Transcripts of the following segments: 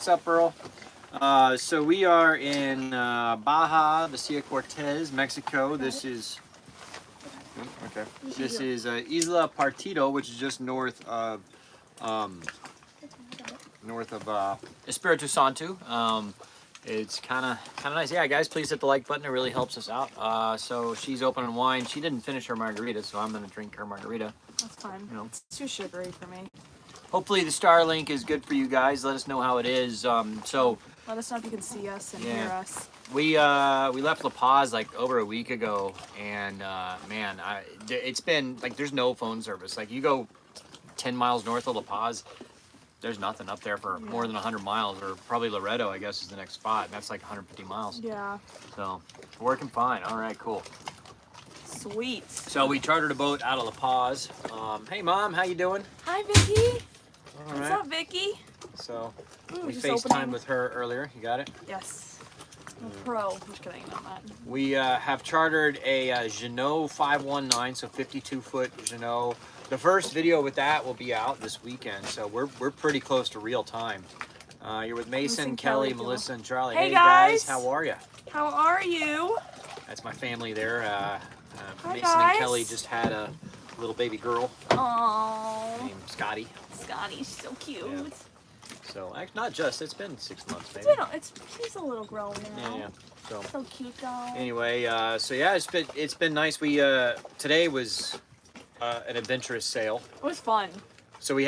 What's up, Earl? So we are in Baja, the Sea of Cortez, Mexico. This is This is Isla Partido, which is just north of Espiritu Santo. It's kind of nice. Yeah, guys, please hit the like button. It really helps us out. So she's opening wine. She didn't finish her margarita, so I'm gonna drink her margarita. That's fine. You know. It's too sugary for me. Hopefully the Starlink is good for you guys. Let us know how it is. So let us know if you can see us and hear us. We left La Paz like over a week ago, and man, it's been like there's no phone service. Like you go 10 miles north of La Paz, there's nothing up there for more than 100 miles, or probably Laredo, I guess, is the next spot, and that's like 150 miles. Yeah. So working fine. All right, cool. Sweet. So we chartered a boat out of La Paz. Hey, Mom, how you doing? Hi, Vicky. All What's right. up, Vicky? So Ooh, we just FaceTimed opening. with her earlier. You got it? Yes. I'm a pro. I'm just kidding on that. We have chartered a Jeanneau 519, so 52-foot Jeanneau. The first video with that will be out this weekend, so we're pretty close to real time. You're with Mason, Kelly, Melissa, and Charlie. Hey, guys, how are you? How are you? That's my family there. Mason guys. and Kelly just had a little baby girl Oh. named Scotty. Scotty's so cute. Yeah. So, not just, it's been 6 months, maybe. She's a little grown now. Yeah. So cute though. Anyway, so yeah, it's been nice. We today was an adventurous sail. It was fun. So we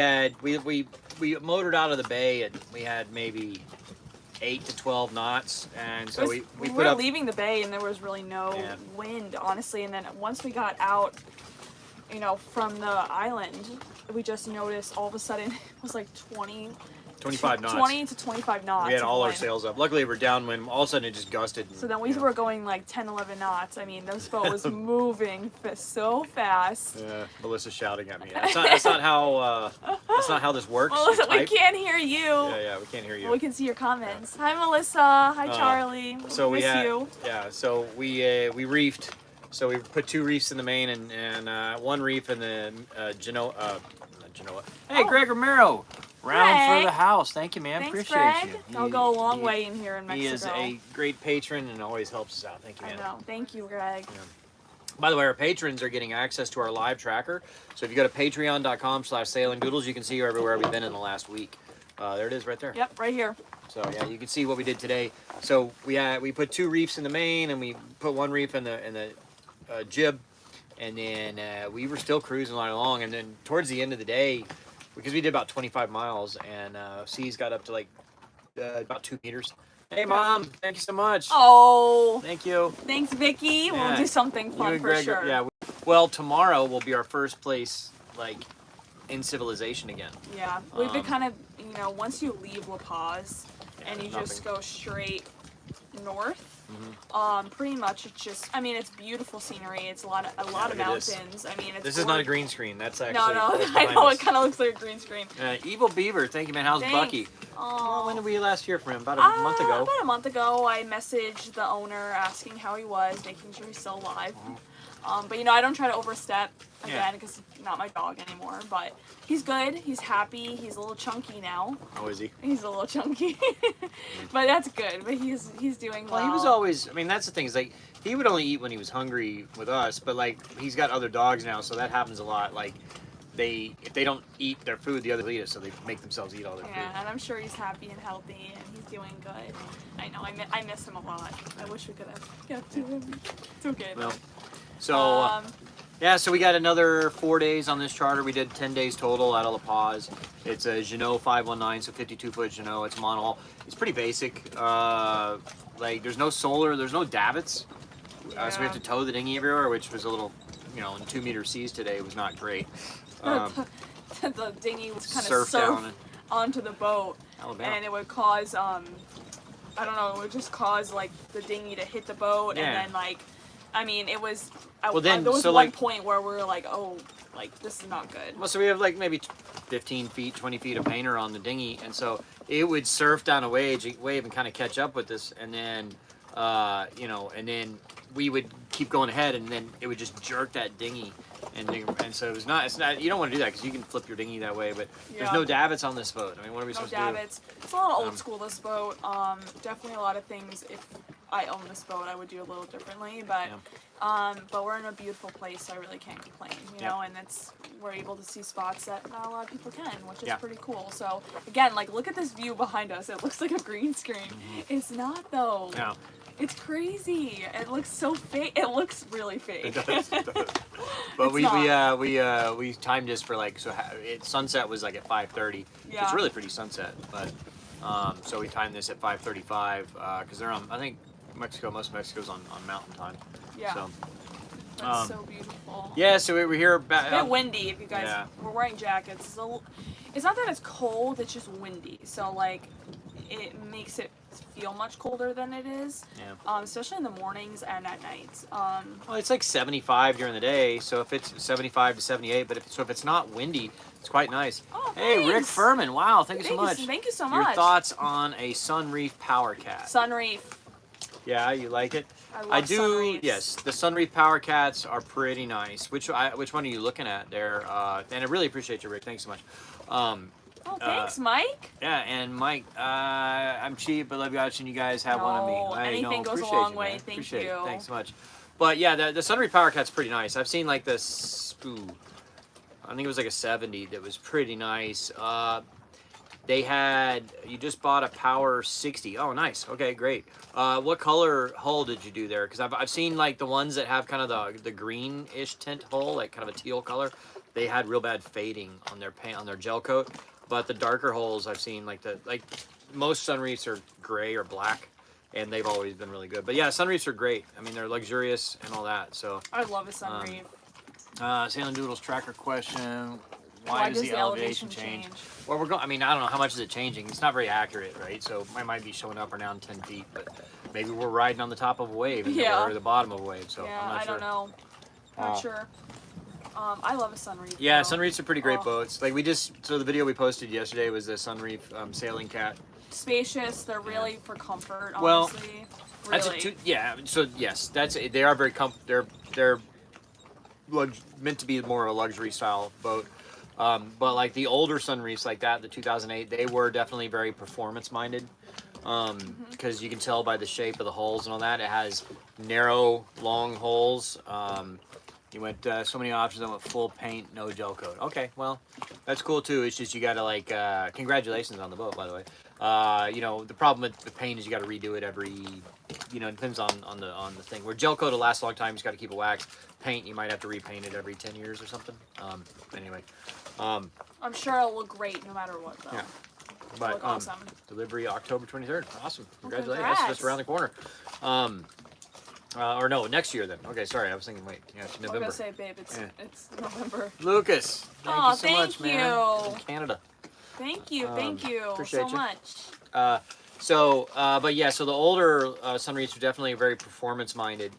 motored out of the bay, and we had maybe 8 to 12 knots, and so we put were up. leaving the bay, and there was really no wind, honestly. And then once we got out, from the island, we just noticed all of a sudden it was like 25 knots. 20 to 25 knots. We had all our wind. sails up. Luckily, we're downwind. All of a sudden, it just gusted. So then we were going like 10, 11 knots. I mean, this boat was moving so fast. Yeah, Melissa's shouting at me. That's not how this works. Melissa, we can't hear you. Yeah, we can't hear you. Well, we can see your comments. Hi, Melissa. Hi, Charlie. So we miss you. Yeah, so we reefed. So we put 2 reefs in the main and 1 reef in the Genoa. Hey, Greg Romero. Round for the house. Thank you, man. Thanks, Appreciate Greg. you. I'll go a long way in here in Mexico. He is a great patron and always helps us out. Thank you, man. I know. Thank you, Greg. Yeah. By the way, our patrons are getting access to our live tracker. So if you go to patreon.com/sailanddoodles, you can see everywhere we've been in the last week. There it is right there. Yep, right here. So yeah, you can see what we did today. So we put 2 reefs in the main, and we put 1 reef in the jib, and then we were still cruising right along. And then towards the end of the day, because we did about 25 miles, and seas got up to like about 2 meters. Hey, Mom, thank you so much. Oh. Thank you. Thanks, Vicky. Yeah. We'll do something fun for Greg, sure. Yeah. Well, tomorrow will be our first place like in civilization again. Yeah, we've been kind of, once you leave La Paz and you just go straight north, pretty much it's just, it's beautiful scenery. It's a lot of mountains. This is not a green screen. That's actually no. I know, it kind of looks like a green screen. Evil Beaver, thank you, man. How's Bucky? Oh. When did we last hear from him? About a month ago. About a month ago, I messaged the owner asking how he was, making sure he's still alive. But I don't try to overstep again because he's not my dog anymore. But he's good. He's happy. He's a little chunky now. How is he? He's a little chunky, but that's good. But he's doing well. Well, he was always. That's the thing. Is like he would only eat when he was hungry with us. But like he's got other dogs now, so that happens a lot. Like if they don't eat their food, the others eat it, so they make themselves eat all their food. Yeah, and I'm sure he's happy and healthy, and he's doing good. I know. I miss him a lot. I wish we could have kept him. It's okay though. Well, so we got another 4 days on this charter. We did 10 days total out of La Paz. It's a Jeanneau 519, so 52-foot Jeanneau. It's monohull. It's pretty basic. Like there's no solar, there's no davits, so we have to tow the dinghy everywhere, which was a little, in 2-meter seas today was not great. The dinghy was kind of surfed onto the boat, Alabama. and it would cause I don't know, it would just cause like the dinghy to hit the boat, and then like. It was. There was one point where we were like, "Oh, like this is not good." Well, so we have like maybe 15 feet, 20 feet of painter on the dinghy, and so it would surf down a wave and kind of catch up with us, and then, and then we would keep going ahead, and then it would just jerk that dinghy, and so it's not. You don't want to do that because you can flip your dinghy that way. But there's Yeah. no davits on this boat. I mean, what are we No supposed davits. It's a little old school, this boat. Definitely a lot of things. If I owned this boat, I would do a little differently. But but we're in a beautiful place, so I really can't complain. You know, and we're able to see spots that not a lot of people can, which is pretty cool. So again, like look at this view behind us. It looks like a green screen. It's not though. No. It's crazy. It looks so fake. It looks really fake. It does. But we timed this for like sunset was like at 5:30. Yeah. It's really pretty sunset, but so we timed this at 5:35 because they're on. I think most of Mexico's on Mountain Time. Yeah. So. That's so beautiful. Yeah, so we were here. It's a bit windy. If you guys we're wearing jackets, so it's not that it's cold. It's just windy. So like, it makes it feel much colder than it is. Yeah. Especially in the mornings and at night. Well, it's like 75 during the day. So if it's 75 to 78, but if it's not windy, it's quite nice. Oh, hey, thanks. Rick Furman. Wow, thank you so much. Thank you so Your much. thoughts on a Sunreef Power Cat? Sunreef. Yeah, you like it? I do. Sunreefs. Yes, the Sunreef Power Cats are pretty nice. Which one are you looking at there? And I really appreciate you, Rick. Thanks so much. Oh, thanks, Mike. Yeah, and Mike, I'm cheap, but love you watching you guys have one of me. Anything goes a appreciate long you, way. man. Thank Appreciate you. It. Thanks so much. But yeah, the Sunreef Power Cat's pretty nice. I've seen like this. I think it was like a 70 that was pretty nice. You just bought a Power 60. Oh, nice. Okay, great. What color hull did you do there? Because I've seen like the ones that have kind of the greenish tint hull, like kind of a teal color. They had real bad fading on their paint, on their gel coat. But the darker hulls I've seen, like most Sunreefs are gray or black, and they've always been really good. But yeah, Sunreefs are great. I mean, they're luxurious and all that. So I love a Sunreef. Sailing Doodles tracker question. Why does the elevation change? Well, I mean, I don't know how much is it changing. It's not very accurate, right? So I might be showing up or down 10 feet, but maybe we're riding on the top of a wave and we're the bottom of a wave. So yeah, I'm not sure. I don't know. Not sure. I love a Sunreef. Yeah, Sunreefs are pretty great boats. Like so the video we posted yesterday was the Sunreef Sailing Cat. Spacious. They're really for comfort. Well, honestly. Really. So yes, they are very they're meant to be more a luxury style boat. But like the older Sunreefs like that, the 2008, they were definitely very performance minded. Because you can tell by the shape of the hulls and all that, it has narrow, long holes. You went so many options. I went full paint, no gel coat. Okay, well, that's cool too. It's just you gotta like, congratulations on the boat, by the way. The problem with the paint is you gotta redo it every, it depends on the thing. Where gel coat will last a long time, you just gotta keep it waxed. Paint, you might have to repaint it every 10 years or something. Anyway. I'm sure it'll look great no matter what, though. Yeah. But awesome. Delivery October 23rd. Awesome. Congratulations. Congrats. That's just around the corner. Or no, next year then. Okay, sorry. I was thinking, wait. Yeah, it's November. I was going to say, babe, it's November. Lucas, thank you so much, you. man. From Canada. Thank you appreciate so much. But yeah, so the older Sunreefs are definitely very performance minded.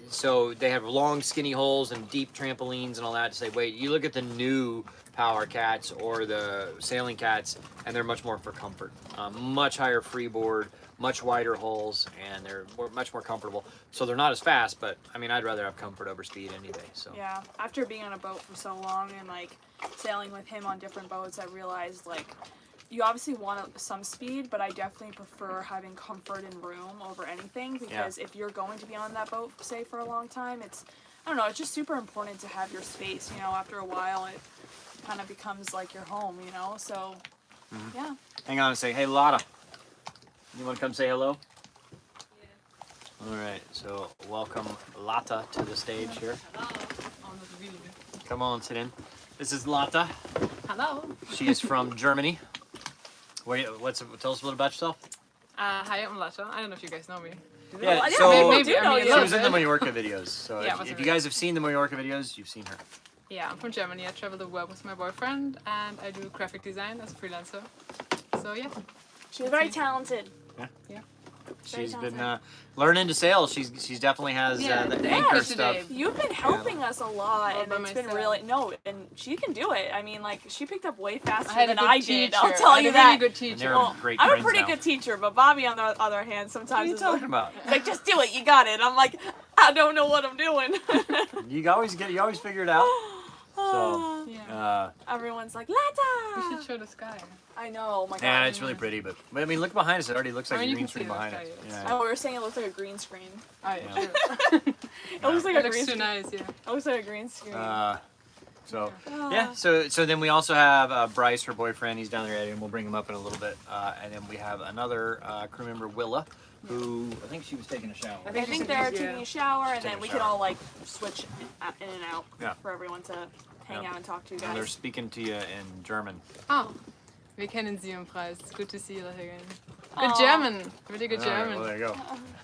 So they have long skinny holes and deep trampolines and all that to say, wait, you look at the new Power Cats or the Sailing Cats and they're much more for comfort. Much higher freeboard, much wider holes, and they're much more comfortable. So they're not as fast, but I mean, I'd rather have comfort over speed any day. So yeah, after being on a boat for so long and like sailing with him on different boats, I realized like you obviously want some speed, but I definitely prefer having comfort and room over anything because if you're going to be on that boat, say for a long time, it's just super important to have your space. After a while, it kind of becomes like your home. So yeah. Hang on and say, hey, Lotta. You want to come say hello? Yeah. All right, so welcome Lotta to the stage here. Hello. Come on, sit in. This is Lotta. Hello. She is from Germany. Tell us a little about yourself. Hi, I'm Lotta. I don't know if you guys know me. Yeah, Well, so maybe I mean, she was in the Mallorca videos. So Yeah, if you guys have seen the Mallorca videos, you've seen her. Yeah, I'm from Germany. I travel the world with my boyfriend, and I do graphic design as a freelancer. So yeah. She's very talented. Yeah. She's been talented. learning to sail. She definitely has the Yeah, anchor today. stuff. You've been helping us a lot, All and by it's been myself. really and she can do it. I mean, like she picked up way faster I had a than good I teacher. did. I'll tell I had you a that. really good And they're teacher. Well, great I'm a friends pretty now. good teacher, but Bobby, on the other hand, What sometimes are you is talking about? like, just do it. You got it. I'm like, I don't know what I'm doing. You always figure it out. So, Yeah. Everyone's like, We Lata. should show the sky. I know. Oh my god. yeah, it's really pretty, but I mean, look behind us. It already looks like I mean, a you green can screen see the behind sky, us. yes. Yeah. Oh, we were saying it looks like a green screen. Oh, Yeah. yeah. Sure. It looks like It a looks green too screen. nice, yeah. It looks like a green screen. So Ah. yeah, so then we also have Bryce, her boyfriend. He's down there, and we'll bring him up in a little bit. And then we have another crew member, Willa, who I think she was taking a shower. I I think think she's they're yeah. taking a shower, and Taking then a we can shower. all like switch in and out Yeah. for everyone to hang Yeah. out and talk to you And they're guys. speaking to you in German. Oh, wir kennen Sie im Preis. It's good to see you again. Aw. Good German. Really good All right, well, German. there you go.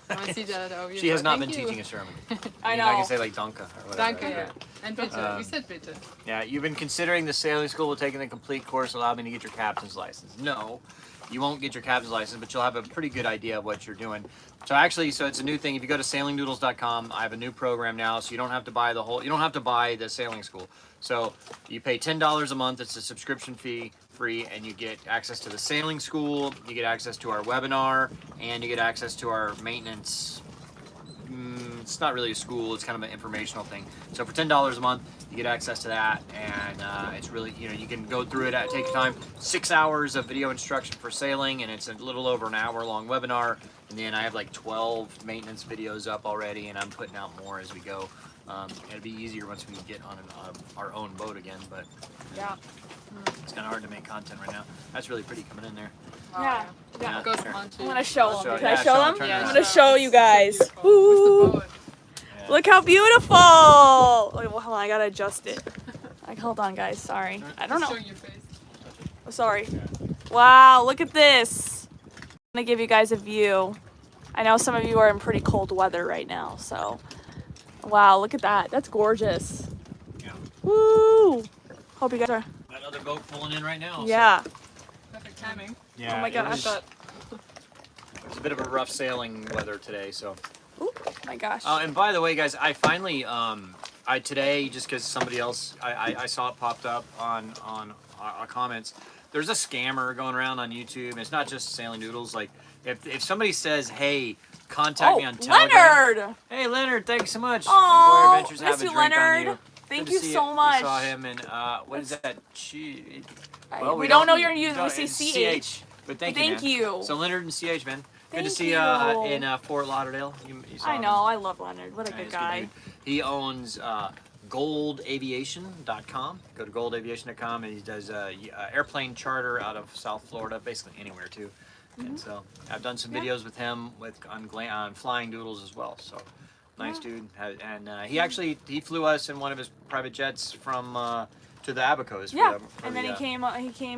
Man sieht ja da auf jeden She has Fall. not Thank been you. teaching us German. I I know. can say like Danke or whatever. Danke, yeah. And bitte. Um, We said bitte. Yeah, you've been considering the sailing school will taking the complete course, allow me to get your captain's license. No, you won't get your captain's license, but you'll have a pretty good idea of what you're doing. So actually, it's a new thing. If you go to sailingdoodles.com, I have a new program now, so you don't have to buy you don't have to buy the sailing school. So you pay $10 a month. It's a subscription fee, free, and you get access to the sailing school. You get access to our webinar, and you get access to our maintenance. It's not really a school, it's kind of an informational thing. So for $10 a month, you get access to that, and it's really, you can go through it, take your time. 6 hours of video instruction for sailing, and it's a little over an hour long webinar. And then I have like 12 maintenance videos up already, and I'm putting out more as we go. It'll be easier once we get on our own boat again, but Yeah. it's kind of hard to make content right now. That's really pretty coming in there. Oh, Yeah. Yeah. Goes Sure. on to. I'm gonna show them. Show- Can I yeah, show show 'em, them? turn Yeah, I'm around. gonna show you guys. Beautiful. Woo. Where's the boat? Yeah. Look how beautiful! Wait, well, hold on, I gotta adjust it. Like, hold on, guys. Sorry. I don't know. Show your face. Oh, sorry. Wow, look at this. I'm gonna give you guys a view. I know some of you are in pretty cold weather right now, so. Wow, look at that. That's gorgeous. Yeah. Woo! Hope you guys are. That other boat pulling in right now. so- Yeah. Perfect timing. Yeah. Oh my it gosh. was- But It was a bit of a rough sailing weather today, so. Ooh, my gosh. And by the way, guys, I finally, I today, just because somebody else, I saw it popped up on our comments. There's a scammer going around on YouTube. And it's not just Sailing Doodles. Like, if somebody says, "Hey, contact me on Telegram." Leonard! Hey, Leonard, thanks so much. Aw, Boy Adventures miss have a you, drink Leonard. on you. Thank Good you to see so We much. saw him in what is that? We don't know your news. We don't- say it's CH. But thank Thank you, man. you. So Leonard and CH, man. Good to Thank see you. in Fort Lauderdale. You saw I him. know. I love Leonard. What a Yeah, good he's guy. dude. He owns goldaviation.com. Go to goldaviation.com, and he does airplane charter out of South Florida, basically anywhere too. And so I've done some Yeah. videos with him on flying doodles as well. So nice dude. And he flew us in one of his private jets from to the Abacos. Yeah. And then he came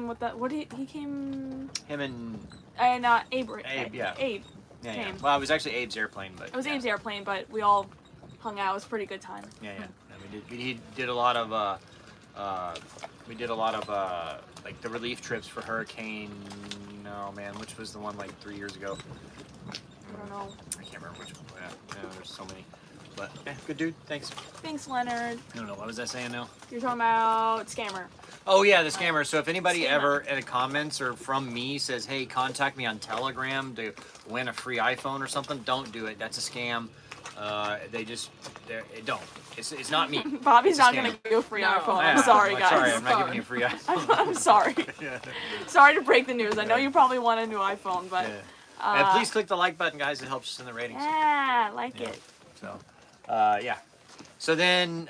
with the, he came, Him and and Abe. yeah. Abe. yeah. Came. Well, it was actually Abe's airplane, but It was yeah. Abe's airplane, but we all hung out. It was a pretty good time. Yeah. And he did a lot of we did a lot of like the relief trips for Hurricane. No man, which was the one like 3 years ago? I don't know. I can't remember which one. Yeah, there's so many. But yeah, good dude. Thanks. Thanks, Leonard. I don't know what was I saying now. You're talking about scammer. Oh yeah, the scammer. So if anybody Scammer. ever in the comments or from me says, "Hey, contact me on Telegram to win a free iPhone or something," don't do it. That's a scam. Don't. It's not me. Bobby's It's a not scam. gonna give you a free No. iPhone. Yeah, I'm sorry, like, guys. Sorry, I'm not giving you a free iPhone. I'm sorry. Yeah. Sorry to break the news. I know you probably want a new iPhone, but Yeah. And please click the like button, guys. It helps us in the ratings. yeah, I like Yeah. it. So, yeah. So then,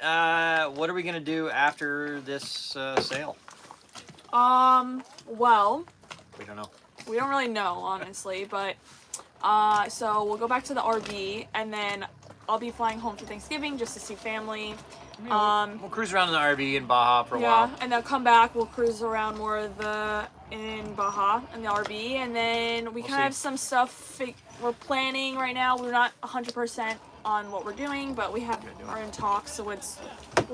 what are we gonna do after this sale? Well, We don't know. we don't really know, honestly, but so we'll go back to the RV, and then I'll be flying home for Thanksgiving just to see family. We'll cruise around in the RV in Baja for a Yeah, while. and then come back. We'll cruise around more of in Baja in the RV, and then we We'll kind of see. have some stuff we're planning right now. We're not 100% on what we're doing, but we are in talks with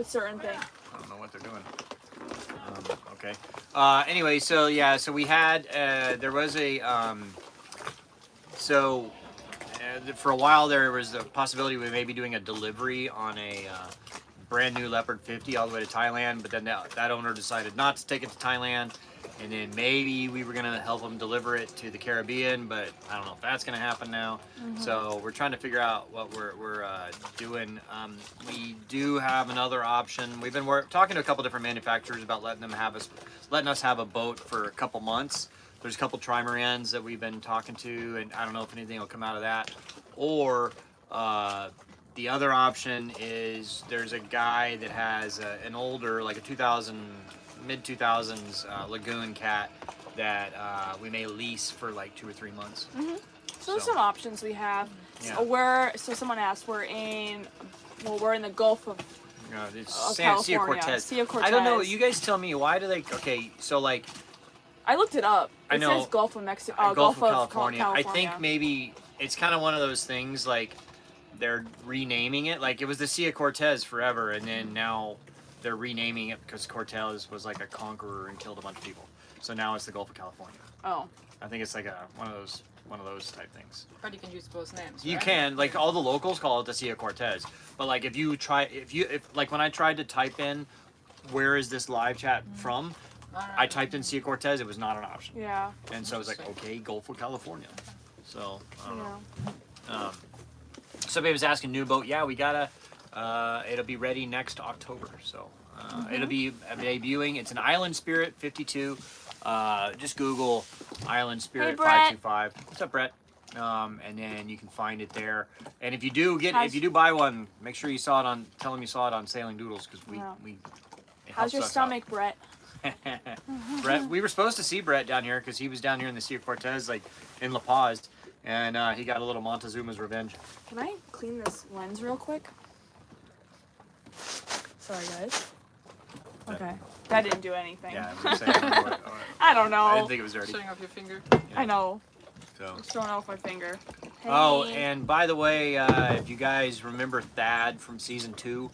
certain things. I don't know what they're doing. Okay. Anyway, so yeah, so we had there was a so for a while there was a possibility we may be doing a delivery on a brand new Leopard 50 all the way to Thailand, but then that owner decided not to take it to Thailand, and then maybe we were gonna help him deliver it to the Caribbean, but I don't know if that's gonna happen now. So we're trying to figure out what we're doing. We do have another option. We've been talking to a couple different manufacturers about letting us have a boat for a couple months. There's a couple trimarans that we've been talking to, and I don't know if anything will come out of that. Or the other option is there's a guy that has an older, like a mid-2000s Lagoon cat that we may lease for like 2 or 3 months. So there's some options we have. Yeah. So someone asked, we're in the Gulf of It's Sea California. of Cortez. Sea of Cortez. I don't know. You guys tell me, why do they? Okay, so like I looked it up. I know. It says Gulf of Mexico. Gulf of California. I think maybe it's kind of one of those things like they're renaming it. Like it was the Sea of Cortez forever, and then now they're renaming it because Cortez was like a conqueror and killed a bunch of people. So now it's the Gulf of California. Oh. I think it's like one of those type things. Or you can use both names. You right? can, like all the locals call it the Sea of Cortez, but like if like when I tried to type in where is this live chat from, I typed in Sea of Cortez, it was not an option. Yeah. And so I was like, okay, Gulf of California. So I don't know. Somebody was asking new boat. Yeah, we gotta. It'll be ready next October. So it'll be debuting. It's an Island Spirit 52. Just Google Island Spirit 525. What's up, Brett? And then you can find it there. And if you do buy one, make sure you saw it on. Tell them you saw it on Sailing Doodles because we. It How's your stomach, Brett? Brett, we were supposed to see Brett down here because he was down here in the Sea of Cortez, like in La Paz, and he got a little Montezuma's revenge. Can I clean this lens real quick? Sorry, guys. Okay, that didn't do anything. Yeah, I was saying, I don't know. I didn't think it was dirty. Showing off your finger. Yeah. I know. So. It's throwing off my finger. Hey. Oh, and by the way, if you guys remember Thad from season 2,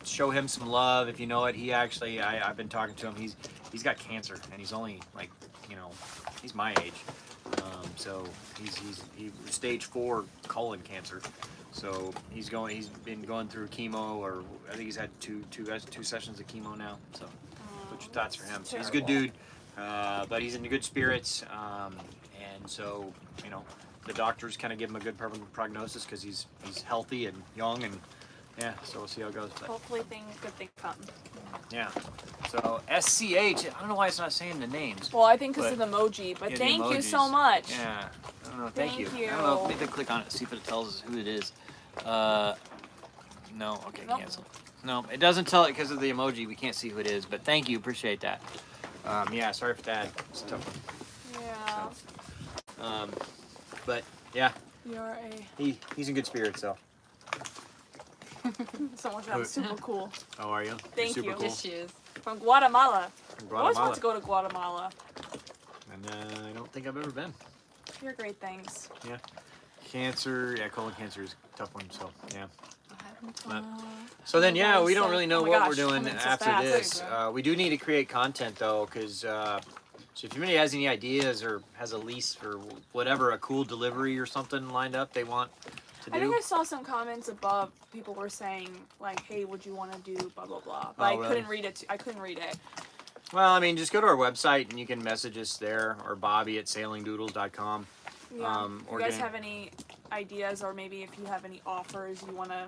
show him some love if you know it. He actually, I've been talking to him. He's got cancer, and he's only like, he's my age. So he's stage 4 colon cancer. So he's been going through chemo, or I think he's had two sessions of chemo now. So what's your thoughts for him? So he's a good dude, but he's in good spirits, and so the doctors kind of give him a good prognosis because he's healthy and young, and yeah. So we'll see how it goes. But hopefully good things come. yeah. So SCH. I don't know why it's not saying the names. Well, I think because of the emoji, but yeah, thank you so much. Yeah. I don't know. Thank you. you. I don't know. Maybe click on it, see if it tells us who it is. No. Okay, Nope. cancel. No, it doesn't tell it because of the emoji. We can't see who it is, but thank you. Appreciate that. Yeah, sorry for that. It's a tough one. Yeah. But yeah, You're he's in good spirits, so. someone sounds super cool. How are you? Thank You're super you. cool. Yes, she is. From Guatemala. From I always Guatemala. want to go to Guatemala. And I don't think I've ever been. Hear great things. Yeah. Cancer, colon cancer is a tough one, so yeah. But, so then, yeah, we don't really know Oh my what gosh, we're doing coming so after fast. this. We do need to create content though, because so if anybody has any ideas or has a lease or whatever, a cool delivery or something lined up they want to do. I think I saw some comments above. People were saying like, "Hey, would you want to do blah blah blah?" But I really? couldn't read it. I couldn't read it. Well, I mean, just go to our website and you can message us there, or Bobby at sailingdoodles.com. Yeah. If or you guys getting- have any ideas, or maybe if you have any offers you want to,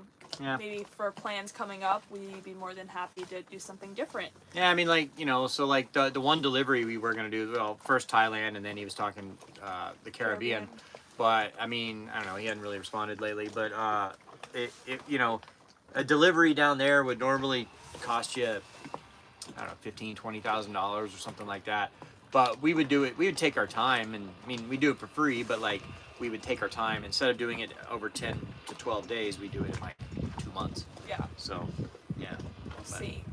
maybe for plans coming up, we'd be more than happy to do something different. Yeah, I mean, like, so like the one delivery we were going to do, well, first Thailand, and then he was talking the Caribbean. But, I mean, I don't know, he hadn't really responded lately, but, a delivery down there would normally cost you, I don't know, $15,000, $20,000 or something like that. But we would do it, we would take our time, and, I mean, we do it for free, but, like, we would take our time. Instead of doing it over 10 to 12 days, we do it in, like, 2 months. Yeah. So, yeah. We'll see.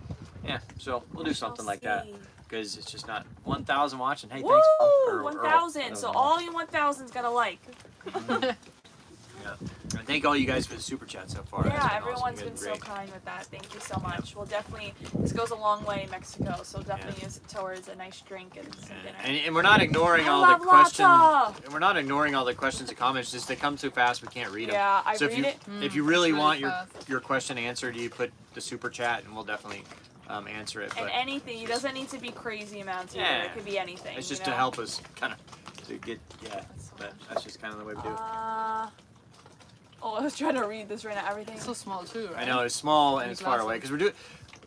Yeah, so we'll do something like that. see. Because it's just not 1,000 watching. Hey, Woo! thanks. Or 1,000. So all you 1,000's got a like. Yeah. And thank all you guys for the super chat so far. That's Yeah, been everyone's awesome. You been guys so are great. kind with that. Thank you so much. We'll definitely, this goes a long way in Mexico, so definitely use it towards a nice drink and some dinner. And we're not ignoring I all love the questions. Lata! And we're not ignoring all the questions and comments. Just they come too fast, we can't read them. Yeah, I so read if you it. if you really It's really want fast. your question answered, you put the super chat, and we'll definitely answer it. And But anything, it doesn't need to be crazy amounts either. Yeah. It could be anything. it's you just to know? help us kind of to get That's so But much. that's just kind of the way we do it. Oh, I was trying to read this right now. Everything. It's so small too, right? I know it's small and Any it's far away glasses? because we're doing.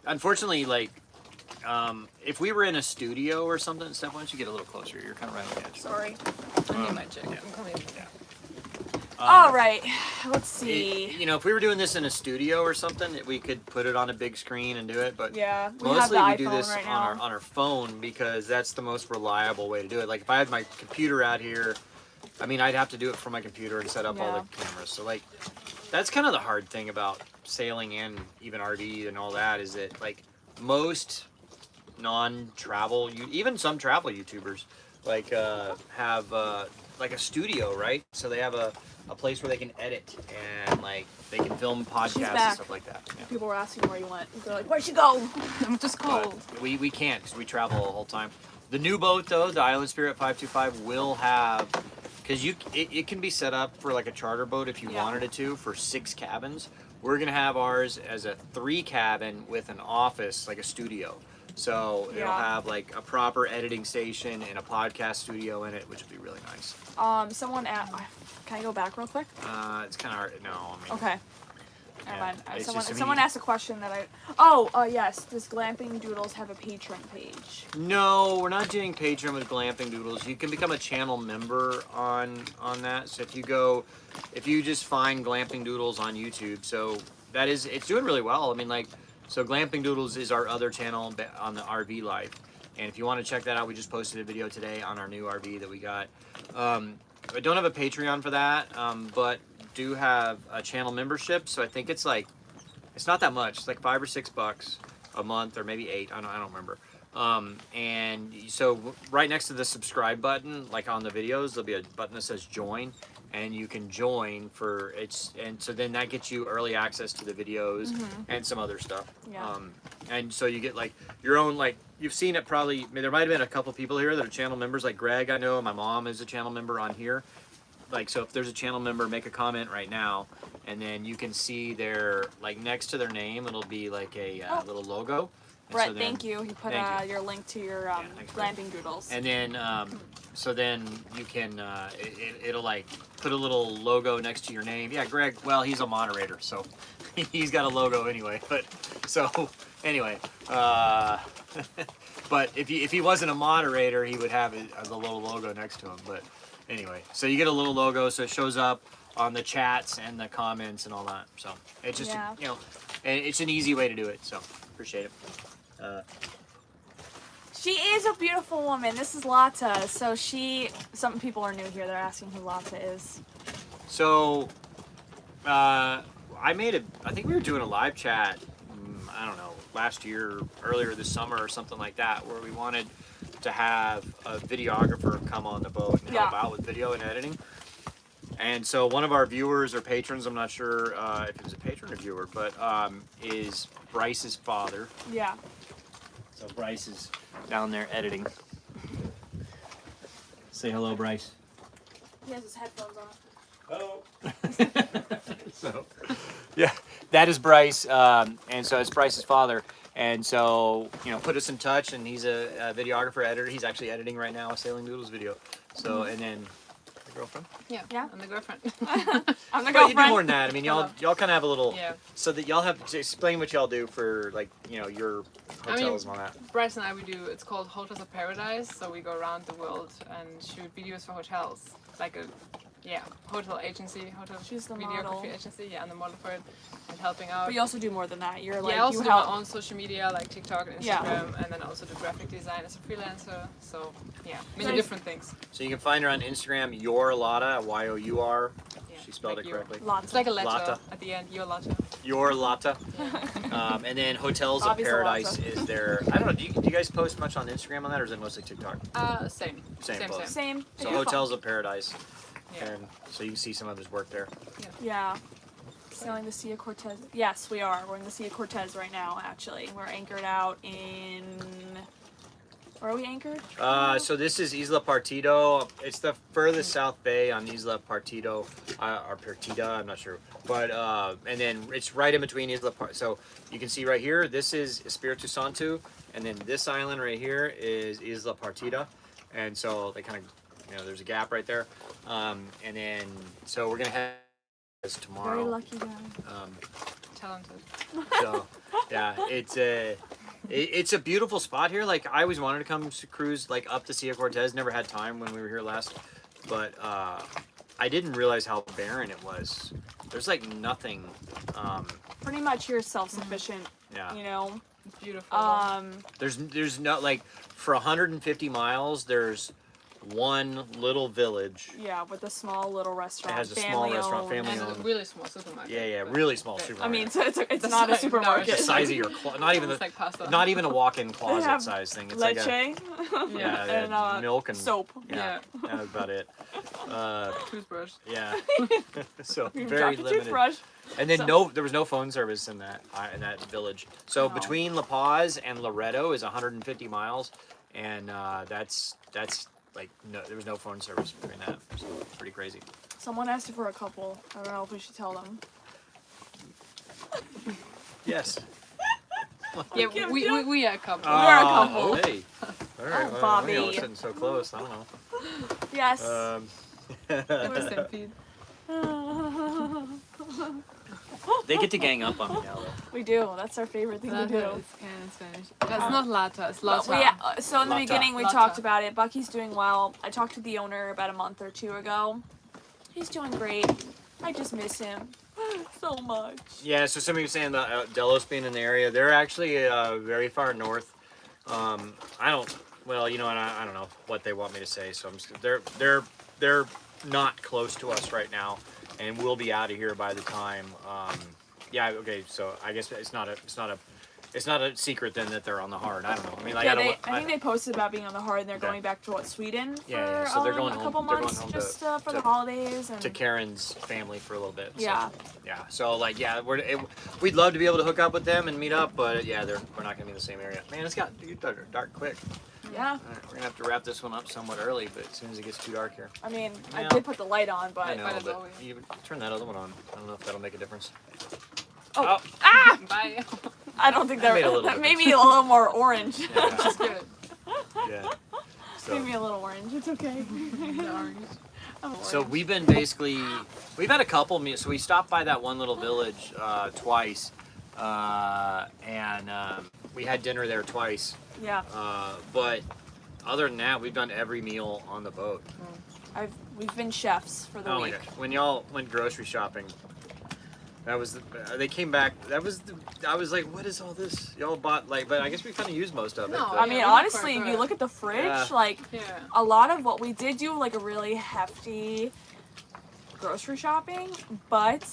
Unfortunately, like, if we were in a studio or something, Steph, why don't you get a little closer? You're kind of right on the edge. Sorry. I need my check. yeah. I'm coming. All right. Let's see. You know, if we were doing this in a studio or something, we could put it on a big screen and do it. But Yeah, we have mostly the we iPhone do this right on now. our phone because that's the most reliable way to do it. Like if I had my computer out here, I mean, I'd have to do it from my computer and set up all Yeah. the cameras. So like, that's kind of the hard thing about sailing and even RV and all that is that like most non-travel, even some travel YouTubers, like have like a studio, right? So they have a place where they can edit and like they can film podcasts and back. stuff like that. Yeah. People were asking where you went. They're like, "Where'd she go?" I'm just But cold. we can't because we travel the whole time. The new boat though, the Island Spirit 525, will have because it can be set up for like a charter boat if you Yeah. wanted it to for 6 cabins. We're gonna have ours as a 3 cabin with an office, like a studio. So it'll Yeah. have like a proper editing station and a podcast studio in it, which would be really nice. Someone asked. Can I go back real quick? It's kind of hard. No, I mean, Okay. Never Yeah, mind. it's Someone, just, I mean, someone asked a question that I. Oh, yes. Does Glamping Doodles have a Patreon page? No, we're not doing Patreon with Glamping Doodles. You can become a channel member on that. So if you just find Glamping Doodles on YouTube, so it's doing really well. I mean, like, so Glamping Doodles is our other channel on the RV life, and if you want to check that out, we just posted a video today on our new RV that we got. I don't have a Patreon for that, but do have a channel membership. So I think it's not that much. It's like $5 or $6 a month, or maybe 8. I don't remember. And so right next to the subscribe button, like on the videos, there'll be a button that says join, and you can join and so then that gets you early access to the videos and some other stuff. Yeah. And so you get like your own, like you've seen it probably. I mean, there might have been a couple people here that are channel members, like Greg, I know, and my mom is a channel member on here. Like, so if there's a channel member, make a comment right now, and then you can see their, like, next to their name, it'll be like a little logo. And Brett, so then- thank you. He put thank you. your link to your thanks, Brett. Glamping Doodles. And then, so then you can, it'll like put a little logo next to your name. Yeah, Greg, well, he's a moderator, so he's got a logo anyway. But, so, anyway, but if he wasn't a moderator, he would have the little logo next to him. But anyway, so you get a little logo, so it shows up on the chats and the comments and all that. So it's just, Yeah. and it's an easy way to do it. So appreciate it. She is a beautiful woman. This is Lata. So some people are new here. They're asking who Lata is. So, I think we were doing a live chat, I don't know, last year, earlier this summer or something like that, where we wanted to have a videographer come on the boat and help Yeah. out with video and editing. And so one of our viewers or patrons, I'm not sure if it was a patron or viewer, but is Bryce's father. Yeah. So Bryce is down there editing. Say hello, Bryce. He has his headphones on. Oh. So, yeah, that is Bryce, and so it's Bryce's father. And so, put us in touch, and he's a videographer, editor. He's actually editing right now a Sailing Doodles video. So, and then the girlfriend. Yeah. Yeah. I'm the girlfriend. I'm the But you do girlfriend. more than that. I mean, y'all kind of have a little, Yeah. so that y'all have to explain what y'all do for your hotels and all that. Bryce and I, it's called Hotels of Paradise. So we go around the world and shoot videos for hotels, like a hotel agency, hotel She's the videography model. agency, and the model for it, and helping out. But you also do more than that. You're like I also you do my help. own social media like TikTok and Yeah. Instagram, and then also do graphic design as a freelancer. So many Nice. different things. So you can find her on Instagram, Your Lotta, Your. Yeah, She spelled like it you. correctly. Lots. It's like a letter Lata. at the end. Your letter. Your Lotta. And then Hotels of Bobby's a Paradise Lotta. is there. I don't know. Do you guys post much on Instagram on that, or is it mostly TikTok? Same. Same, Same. both. Same. So You're Hotels of Paradise. Yeah. and so you can see some of his work there. Yeah. Sailing the Sea of Cortez. Yes, we are. We're in the Sea of Cortez right now, actually. We're anchored out in... Where are we anchored? So this is Isla Partido. It's the furthest south bay on Isla Partido, or Partida, I'm not sure. But and then it's right in between so you can see right here, this is Espiritu Santo, and then this island right here is Isla Partida, and so they kind of, there's a gap right there, and then so we're gonna have this tomorrow. Very lucky guy. Talented. So yeah, it's a beautiful spot here. Like I always wanted to come cruise like up the Sea of Cortez. Never had time when we were here last, but I didn't realize how barren it was. There's like nothing. Pretty much you're self-sufficient, Yeah. you know? It's beautiful. There's no like for 150 miles. There's one little village. Yeah, with a small little restaurant. It has a small restaurant, owned. family and a owned. really small supermarket. Yeah, but- really small but- supermarket. I mean, so it's It's not a like- no, supermarket. the size of your not even It's like pasta. not even a walk-in They closet have size thing. It's leche like Yeah, and milk and soap. Yeah, that's about it. Toothbrush. Yeah. So You very drop a limited. toothbrush. And then So- there was no phone service in that village. So No. between La Paz and Loreto is 150 miles, and that's like there was no phone service between that. So it's pretty crazy. Someone asked for a couple. I don't know if we should tell them. Yes. Yeah, Kim, we Kim. we are a couple. We are a couple. Hey. All right. Oh, well, Bobby. I was sitting so close. I don't know. Yes. We're the same feed. They get to gang up on me now, though. We do. That's our favorite thing to Lata do. is kind of Spanish. That's not lata, it's But lata. so in the Lata. beginning we Lata. talked about it. Bucky's doing well. I talked to the owner about a month or two ago. He's doing great. I just miss him so much. Yeah, so somebody was saying about Delos being in the area. They're actually very far north. I don't. Well, you know, and I don't know what they want me to say. So I'm just, they're not close to us right now, and we'll be out of here by the time. Yeah. Okay. So I guess it's not a secret then that they're on the hard. I don't know. I mean, like, Yeah, I I think they posted about being on the hard, and they're Okay. going back to Sweden for Yeah, so they're going a home- couple they're going months, home just to- for to- the holidays. And to Karen's family for a little bit. So, yeah, yeah. So like, yeah, we'd love to be able to hook up with them and meet up, but yeah, we're not gonna be in the same area. Man, it's got dark quick. yeah. All right, we're gonna have to wrap this one up somewhat early, but as soon as it gets too dark here. I mean, Yeah. I did put the light on, I but know, Might as but well, you turn that other one on. I don't know if that'll make a difference. oh, Oh. ah! Bye. I don't think That made a little that made difference. me a little more orange. Yeah. It's good. Yeah. So, Made me a little orange. It's okay. The orange. I'm so orange. we've had a couple meals. So we stopped by that one little village twice, and we had dinner there twice. Yeah, But other than that, we've done every meal on the boat. we've been chefs for the Oh my week. gosh! When y'all went grocery shopping, that was they came back. I was like, what is all this? Y'all bought like, but I guess we kind of used most of it. No, but- I mean, Yeah, honestly, quite if you good. look at the fridge, Yeah. like Yeah. a lot of what we did do, like a really hefty grocery shopping, but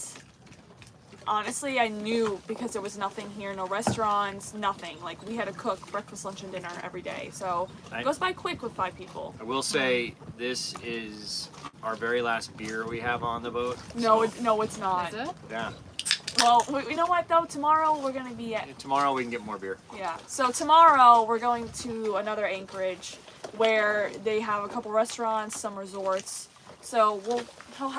honestly, I knew because there was nothing here, no restaurants, nothing. Like we had to cook breakfast, lunch, and dinner every day, so it goes by quick with 5 people. I will say this is our very last beer we have on the boat. No, so, it's not. Is it? Yeah. Well, you know what though? Tomorrow we're gonna be at Tomorrow we can get more beer. yeah. So tomorrow we're going to another anchorage where they have a couple restaurants, some resorts. So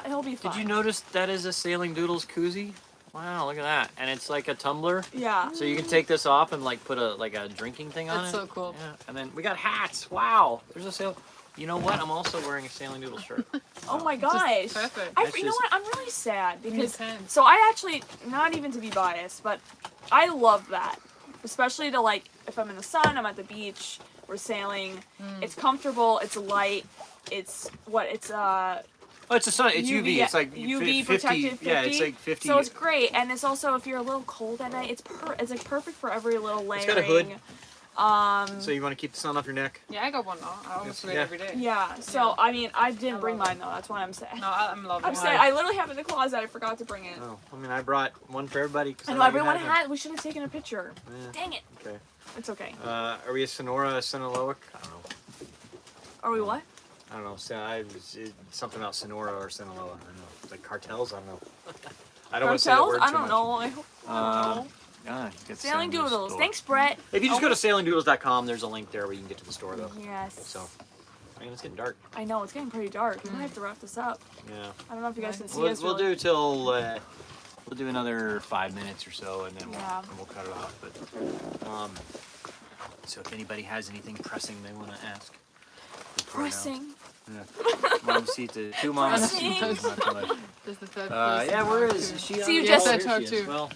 he'll be fun. Did you notice that is a Sailing Doodles koozie? Wow, look at that. And it's like a tumbler. Yeah. So you can take this off and like put a drinking thing on That's it. so cool. Yeah. And then we got hats. Wow. There's a sail. You know what? I'm also wearing a Sailing Doodles shirt. Oh my gosh. perfect. You That's know just- what? I'm really sad because Intense. so I actually not even to be biased, but I love that, especially to like if I'm in the sun, I'm at the beach, we're sailing. It's comfortable. It's light. It's Oh, it's a sun. It's UV. yeah, It's like UV 50. protected 50. Yeah, it's like 50. So it's great, and it's also if you're a little cold at night, it's like perfect for every little layering. It's got a hood. Um, So you want to keep the sun off your neck? Yeah, I got one now. I almost wear it Yeah. every day. yeah. So Yeah. I mean, I didn't I bring love mine though. That's why I'm sad. No, I'm loving I'm it. sad. I literally have it in the closet. I forgot to bring it. Oh, I mean, I brought one for everybody. 'Cause I know thought you everyone them. had. We should have taken a picture. Yeah. Dang it. Okay. It's okay. Are we a Sonora, a Sinaloic? I don't know. Are we what? I don't know. So something about Sonora or Sinaloa. I don't know. Like cartels. I don't know. I don't want to say that Cartels? word I too don't much. know. I hope. I don't know. Ah, you get Sailing San Luis Doodles. store. Thanks, Brett. If you just go to sailingdoodles.com, there's a link there where you can get to the store though. Yes. So, I mean, it's getting dark. I know, it's getting pretty dark. We might have to wrap this up. Yeah. I don't know if you guys can see We'll, us. we'll really. do till we'll do another 5 minutes or so, and then Yeah. we'll cut it off. But so if anybody has anything pressing they want to ask, before now. Pressing. Yeah. Mom seat to two moms. Pressing. Not too much. There's the third person. Yeah, where is she? See you, on? Jess. Oh, I here talk she is. too. Well,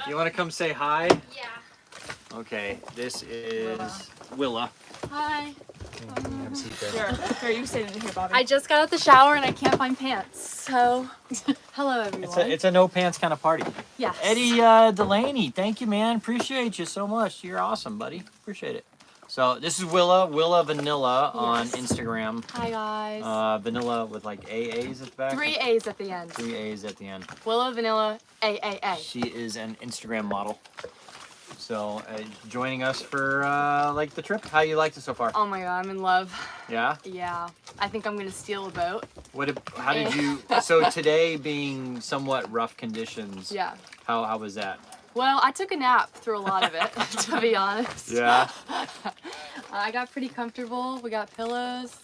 you want to come say hi? Yeah. Okay, this is Willa. Hi. Have a seat there. Here, you sit in here, Bobby. I just got out the shower and I can't find pants. So, hello everyone. It's a no pants kind of party. Yes. Eddie Delaney, thank you, man. Appreciate you so much. You're awesome, buddy. Appreciate it. So this is Willa Vanilla on Yes. Instagram. Hi guys. Vanilla with like AAs at the back. 3 A's at the end. 3 A's at the end. Willow, Vanilla, AAA. She is an Instagram model. So joining us for like the trip. How you liked it so far? Oh my god, I'm in love. Yeah. Yeah. I think I'm gonna steal a boat. How did you? So today being somewhat rough conditions. Yeah. How was that? Well, I took a nap through a lot of it, to be honest. Yeah. I got pretty comfortable. We got pillows.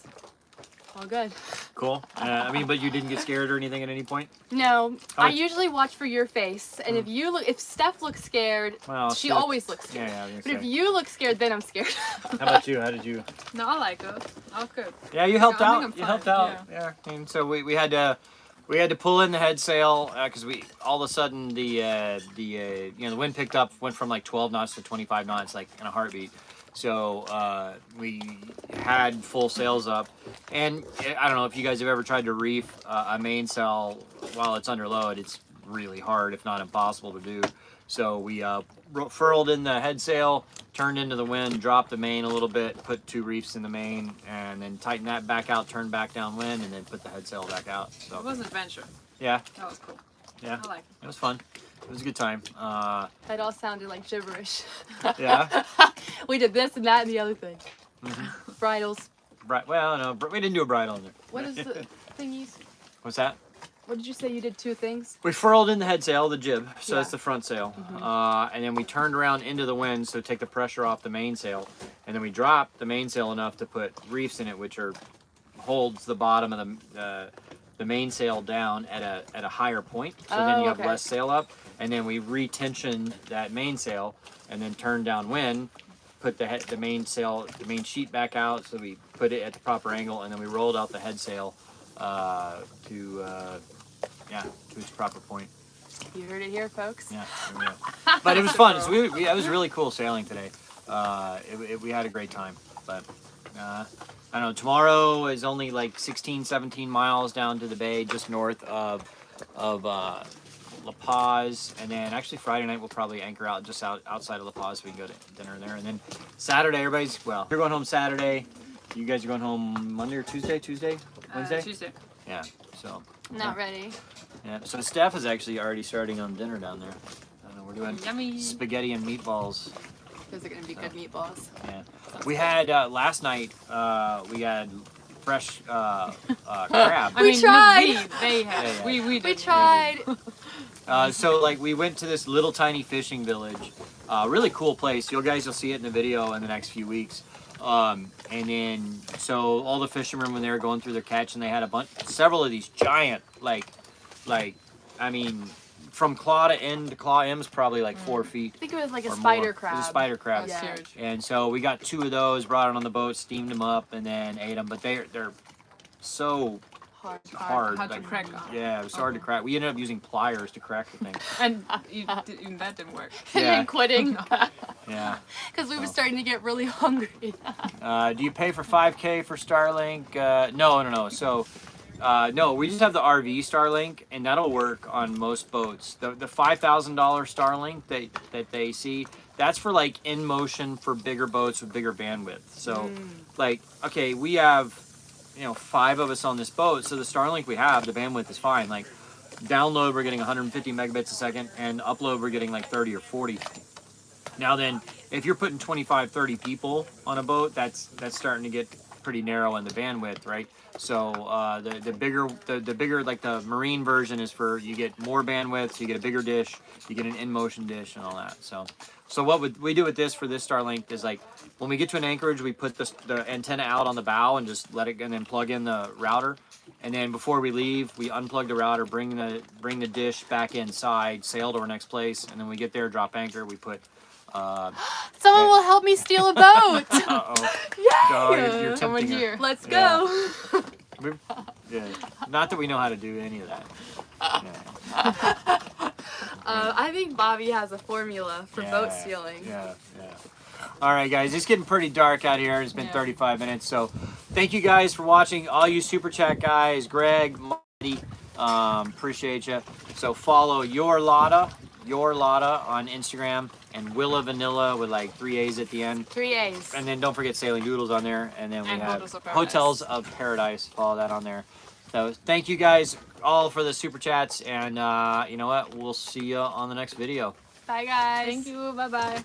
All good. Cool. I mean, but you didn't get scared or anything at any point? No, How I much- usually watch for your face, and if Steph looks scared, Well, she she looks- always looks scared. Yeah, I was But gonna if say. you look scared, then I'm scared. How about you? How did you? No, I like it. I was good. Yeah, you helped I think out. I'm You fine, helped out. Yeah. And so we had to pull in the head sail because we all of a sudden the wind picked up, went from like 12 knots to 25 knots like in a heartbeat. So we had full sails up, and I don't know if you guys have ever tried to reef a mainsail while it's under load. It's really hard, if not impossible to do. So we furled in the head sail, turned into the wind, dropped the main a little bit, put 2 reefs in the main, and then tighten that back out, turn back downwind, and then put the head sail back out. So It was an adventure. yeah, That was cool. yeah, I like it was fun. It was a good time. That all sounded like gibberish. Yeah. We did this and that and the other thing. Mm-hmm. Bridles. Well, no, we didn't do a bridle in there. What is the thingies? What's that? What did you say you did 2 things? We furled in the head sail, the jib, so Yeah. that's the front sail. Mhm. And then we turned around into the wind, so take the pressure off the mainsail. And then we dropped the mainsail enough to put reefs in it, which holds the bottom of the mainsail down at a higher point. So then Oh, you have okay. less sail up. And then we retensioned that mainsail and then turned downwind, put the main sheet back out, so we put it at the proper angle, and then we rolled out the head sail to its proper point. You heard it here, folks. Yeah, there we go. But it was fun. It was really cool sailing today. We had a great time. But I don't know. Tomorrow is only like 16, 17 miles down to the bay, just north of La Paz, and then actually Friday night we'll probably anchor out just outside of La Paz so we can go to dinner there. And then Saturday, you're going home Saturday. You guys are going home Monday or Tuesday? Wednesday? Tuesday. Yeah. So. Not ready. Yeah. So Steph is actually already starting on dinner down there. I don't know. We're doing Yummy. spaghetti and meatballs. Those are gonna be good meatballs. Yeah. We had last night. We had fresh crab. I We mean, tried. They had. Yeah, yeah. We We did. tried. So like we went to this little tiny fishing village, really cool place. You guys will see it in the video in the next few weeks. And then so all the fishermen when they were going through their catch, and they had several of these giant I mean, from claw to end to claw end is probably like 4 feet. I think it was like a or spider more. crab. It was a spider crab. That's Yeah. huge. And so we got 2 of those, brought it on the boat, steamed them up, and then ate them. But they're so Hard. hard. Hard to like, crack. Yeah, it was hard to crack. We ended up using pliers to crack the thing. And even that didn't work. And Yeah. then quitting Yeah. because we were So. starting to get really hungry. Do you pay for 5K for Starlink? No. So, no, we just have the RV Starlink, and that'll work on most boats. The $5,000 Starlink that they see, that's for like in motion for bigger boats with bigger bandwidth. So, like, okay, we have 5 of us on this boat, so the Starlink we have, the bandwidth is fine. Like, download we're getting 150 megabits a second, and upload we're getting like 30 or 40. Now then, if you're putting 25, 30 people on a boat, that's starting to get pretty narrow in the bandwidth, right? So the bigger like the marine version is for you get more bandwidth, so you get a bigger dish, you get an in motion dish and all that. So what would we do with this for this Starlink is like when we get to an anchorage, we put the antenna out on the bow and just let it, and then plug in the router. And then before we leave, we unplug the router, bring the dish back inside, sail to our next place, and then we get there, drop anchor, we put. Someone will help me steal a boat. Uh-oh. Yay! Oh, you're Someone tempting her. here. Let's Yeah. go. Yeah. Not that we know how to do any of that. Yeah. I think Bobby has a formula for boat Yeah, stealing. Yeah. All right, guys, it's getting pretty dark out here. It's been Yeah. 35 minutes, so thank you guys for watching. All you super chat guys, Greg, Marty, appreciate you. So follow Your Lotta on Instagram, and Willa Vanilla with like 3 A's at the end. 3 A's. And then don't forget Sailing Doodles on there, and then we And have Hotels of Paradise. Hotels of Paradise. Follow that on there. So thank you guys all for the super chats, and you know what? We'll see you on the next video. Bye, guys. Thank you. Bye bye.